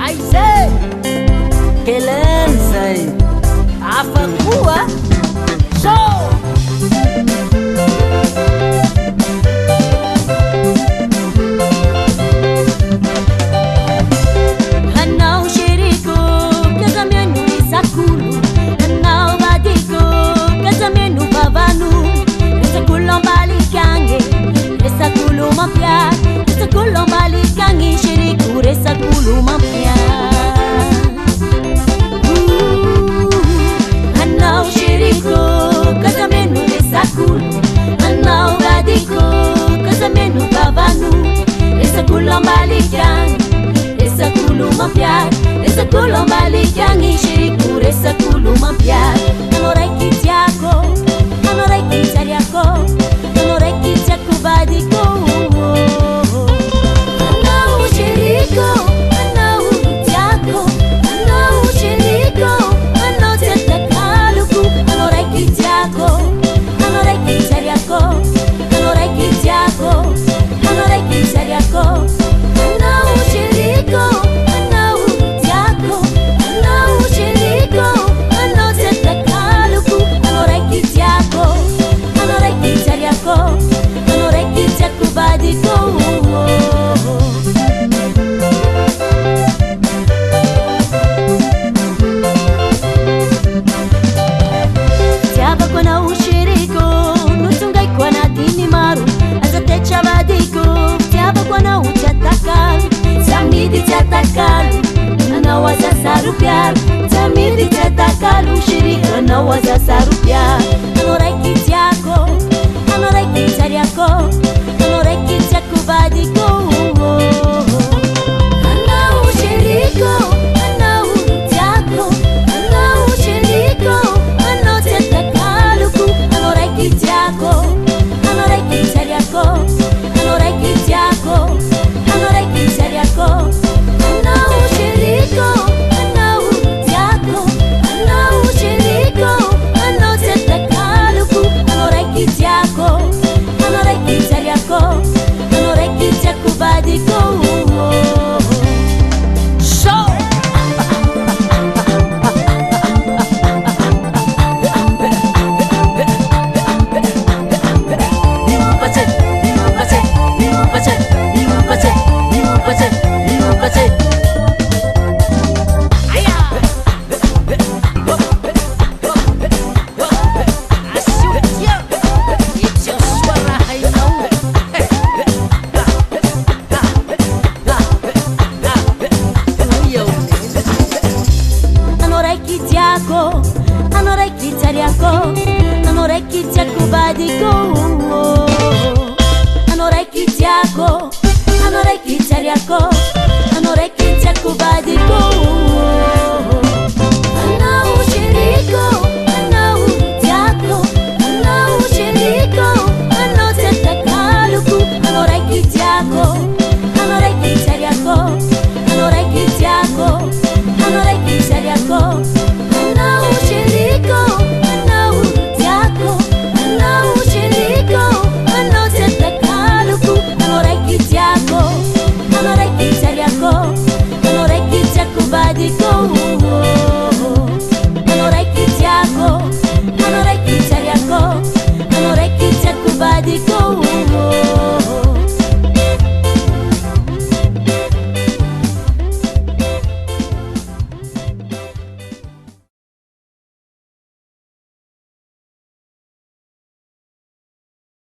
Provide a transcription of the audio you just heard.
Aise Kelensai Afakua So Hanau shiriku Kazamenu isakulu Hanau badiku Kazamenu babanu Isakulu mbali kange Isakulu mafia Isakulu mbali kange Shiriku Isakulu mafia Hanau shiriku Kazamenu isakulu Hanau badiku Kazamenu babanu Isakulu mbali kange Isakulu mafia Isakulu mbali kange Shiriku Isakulu mafia Anorai kitiako Anorai kitariako Anorai kitiako badiko Anau shiriko Anau kitiako Anau shiriko Anau tetakaluku Anorai kitiako Anorai kitariako Anorai kitiako Anorai kitariako Anau shiriko Anau kitiako Anau shiriko Anau tetakaluku Anorai kitiako Anorai kitariako Anorai kitiako badiko Tiaba kwa na ushiriko Nutungai kwa na dini maru Azate chabadiko Tiaba kwa na uchatakalu Tamidi chatakalu Anawaza sarupiar Tamidi chatakalu Shiriko anawaza sarupiar Anorai kitiako Anorai kitariako Anorai kitiako badiko Anau shiriko Anau kitiako Anau shiriko Anau tetakaluku Anorai kitiako Anorai kitariako Anorai kitiako Anorai kitariako Anau shiriko Anau kitiako Anau shiriko Anau tetakaluku Anorai kitiako Anorai kitariako Anorai kitiako badiko Anorai kitiako Anorai kitariako Anorai kitiako badiko Anorai kitiako Anorai kitariako Anorai kitiako badiko